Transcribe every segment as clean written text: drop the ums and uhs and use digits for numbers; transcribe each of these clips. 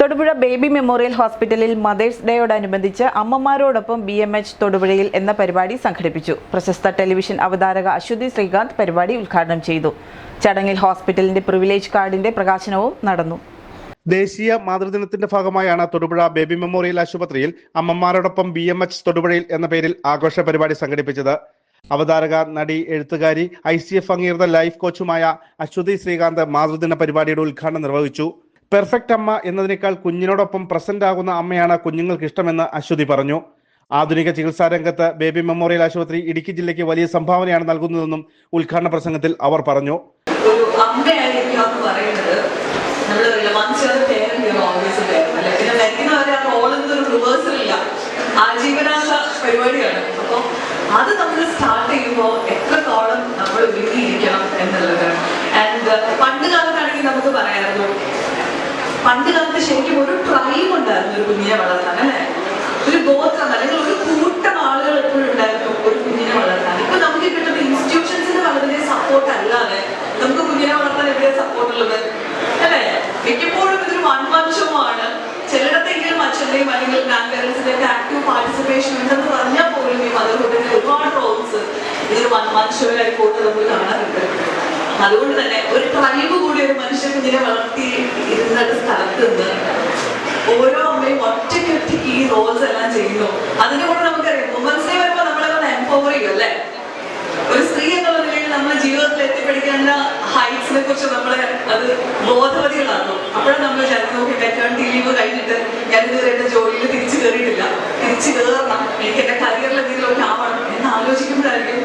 Thodupuzha baby memorial ഹോസ്പിറ്റലിൽ mothers ഡേയോടനുബന്ധിച്ച് അമ്മമാരോടൊപ്പം BMH തൊടുപുഴയിൽ എന്ന പരിപാടി സംഘടിപ്പിച്ചു. പ്രശസ്ത ടെലിവിഷൻ അവതാരക അശ്വതി ശ്രീകാന്ത് പരിപാടി ഉദ്ഘാടനം ചെയ്തു. ചടങ്ങിൽ ഹോസ്പിറ്റലിന്റെ പ്രിവിലേജ് കാർഡിന്റെ പ്രകാശനവും നടന്നു. ദേശീയ മാതൃദിനത്തിന്റെ ഭാഗമായാണ് തൊടുപുഴ ബേബി മെമ്മോറിയൽ ആശുപത്രിയിൽ അമ്മമാരോടൊപ്പം BMH തൊടുപുഴയിൽ എന്ന പേരിൽ ആഘോഷ പരിപാടി സംഘടിപ്പിച്ചത്. അവതാരക, നടി, എഴുത്തുകാരി, ICF അംഗീകൃത ലൈഫ് കോച്ചുമായ അശ്വതി ശ്രീകാന്ത് മാതൃദിന പരിപാടിയുടെ ഉദ്ഘാടനം നിർവഹിച്ചു. പെർഫെക്റ്റ് അമ്മ എന്നതിനേക്കാൾ കുഞ്ഞിനോടൊപ്പം പ്രസന്റ് ആകുന്ന അമ്മയാണ് കുഞ്ഞുങ്ങൾക്ക് ഇഷ്ടമെന്ന് അശ്വതി പറഞ്ഞു. ആധുനിക ചികിത്സാ രംഗത്ത് ബേബി മെമ്മോറിയൽ ആശുപത്രി ഇടുക്കി ജില്ലയ്ക്ക് വലിയ സംഭാവനയാണ് നൽകുന്നതെന്നും ഉദ്ഘാടന പ്രസംഗത്തിൽ അവർ പറഞ്ഞു. അത് നമ്മൾ സ്റ്റാർട്ട് ചെയ്യുമ്പോൾ എത്രത്തോളം നമ്മൾ ഒരുങ്ങിയിരിക്കണം എന്നുള്ളത്. പണ്ട് കാലത്താണെങ്കിൽ നമുക്ക് പറയാമായിരുന്നു, പണ്ട് കാലത്ത് ശരിക്കും ഒരു ട്രൈബ് ഉണ്ടായിരുന്നു ഒരു കുഞ്ഞിനെ വളർത്താൻ, അല്ലെ? ഒരു ഗോത്രം അല്ലെങ്കിൽ ഒരു കൂട്ടം ആളുകൾ എപ്പോഴും ഉണ്ടായിരുന്നു ഒരു കുഞ്ഞിനെ വളർത്താൻ. ഇപ്പൊ നമുക്ക് കിട്ടുന്ന ഇൻസ്റ്റിറ്റ്യൂഷൻസിന് വളരെ സപ്പോർട്ട് അല്ലാതെ നമുക്ക് കുഞ്ഞിനെ വളർത്താൻ എവിടെയാണ് സപ്പോർട്ട് ഉള്ളത്, അല്ലെ? മിക്കപ്പോഴും ഇതൊരു വൺ ഷോ ആണ്. ചിലയിടത്തെങ്കിലും അച്ഛൻ്റെയും അല്ലെങ്കിൽ ഗ്രാൻഡ് പേരൻസിന്റെ ഒക്കെ ആക്റ്റീവ് പാർട്ടിസിപ്പേഷൻ ഉണ്ടെന്ന് പറഞ്ഞാൽ പോലും ഈ മദർഹുഡിന്റെ ഒരുപാട് റോൾസ് ഇതൊരു വൺ ഷോയിലായി പോയിട്ട് നമുക്ക് കാണാറുണ്ട്. അതുകൊണ്ട് തന്നെ ഒരു ട്രൈബ് കൂടി ഒരു മനുഷ്യ കുഞ്ഞിനെ വളർത്തി ഇരുന്ന സ്ഥലത്ത് നിന്ന് ഓരോ അമ്മയും ഒറ്റയ്ക്ക് ഈ റോൾസ് എല്ലാം ചെയ്യുന്നു. അതിന്റെ കൂടെ നമുക്കറിയാം, വുമൻസ് ഡേ വരുമ്പോൾ നമ്മളെ എംപവർ ചെയ്യും, അല്ലെ? ഒരു സ്ത്രീ എന്നുള്ള നിലയിൽ നമ്മൾ ജീവിതത്തിൽ എത്തിപ്പിടിക്കേണ്ട ഹൈറ്റ്സിനെ കുറിച്ച് നമ്മളെ അത് ബോധവതികളാകും. അപ്പോഴും നമ്മൾ വിചാരിക്കും, നോക്കി മെറ്റേണിറ്റി ലീവ് കഴിഞ്ഞിട്ട് ഞാനിതുവരെ എന്റെ ജോലിയിൽ തിരിച്ചു കയറിയിട്ടില്ല, തിരിച്ചു കയറണം, എനിക്ക് എന്റെ കരിയറിൽ എന്തെങ്കിലുമൊക്കെ ആവണം എന്ന് ആലോചിക്കുമ്പോഴായിരിക്കും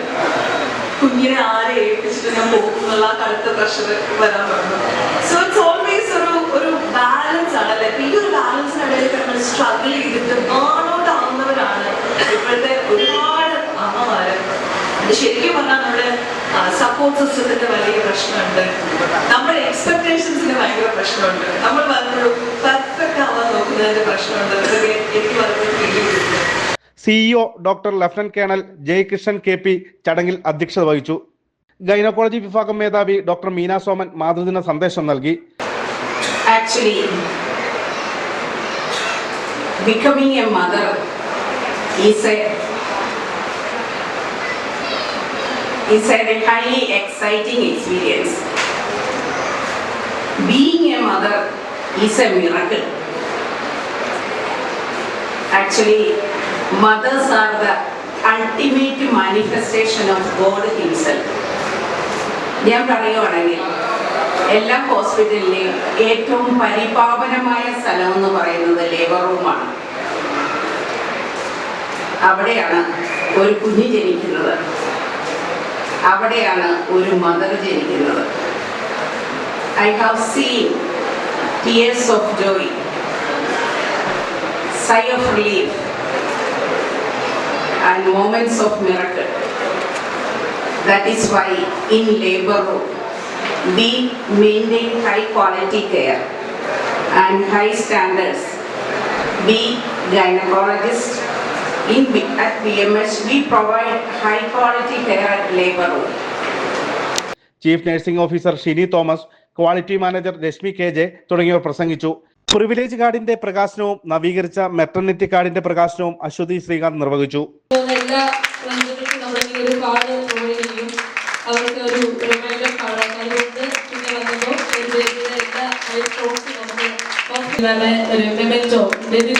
കുഞ്ഞിനെ ആരെ ഏൽപ്പിച്ചിട്ട് ഞാൻ പോകുന്നുള്ള കടുത്ത പ്രഷർ വരാൻ തുടങ്ങും. സോ ഇറ്റ്സ് ഓൾവേസ് ഒരു ബാലൻസ് ആണ്, അല്ലെ? ഈ ഒരു ബാലൻസിനിടയിൽ നമ്മൾ സ്ട്രഗിൾ ചെയ്തിട്ട് ബേൺഔട്ട് ആവുന്നവരാണ് ഇപ്പോഴത്തെ ഒരുപാട് അമ്മമാര്. ശരിക്കും പറഞ്ഞാൽ നമ്മുടെ സപ്പോർട്ട് സിസ്റ്റത്തിന്റെ വലിയ പ്രശ്നമുണ്ട്, നമ്മുടെ എക്സ്പെക്ടേഷൻസിന് ഭയങ്കര പ്രശ്നമുണ്ട്, നമ്മൾ പലപ്പോഴും പെർഫെക്റ്റ് ആവാൻ നോക്കുന്നതിന്റെ പ്രശ്നമുണ്ട്. എനിക്ക് വളരെ ഫീൽ ചെയ്തിട്ടുണ്ട്. CEO doctor lieutenant colonel Jayakrishnan KP ചടങ്ങിൽ അധ്യക്ഷത വഹിച്ചു. ഗൈനക്കോളജി വിഭാഗം മേധാവി ഡോക്ടർ മീന സോമൻ മാതൃദിന സന്ദേശം നൽകി. Actually, becoming a mother is a highly exciting experience. Being a mother is a miracle. Actually, mothers are the ultimate manifestation of God himself. ഞാൻ പറയുവാണെങ്കിൽ എല്ലാ ഹോസ്പിറ്റലിലെയും ഏറ്റവും പരിപാവനമായ സ്ഥലം എന്ന് പറയുന്നത് ലേബർ റൂമാണ്. അവിടെയാണ് ഒരു കുഞ്ഞ് ജനിക്കുന്നത്, അവിടെയാണ് ഒരു മദർ ജനിക്കുന്നത്. I have seen tears of joy, sigh of relief and moments of miracle. That is why in labor room we maintain high quality care and high standards. We gynecologists at BMH we provide high quality care at labor room. Chief nursing officer Shini Thomas, quality manager Rashmi KJ തുടങ്ങിയവർ പ്രസംഗിച്ചു. Privilege കാർഡിന്റെ പ്രകാശനവും നവീകരിച്ച maternity കാർഡിന്റെ പ്രകാശനവും അശ്വതി ശ്രീകാന്ത് നിർവഹിച്ചു. ഒരു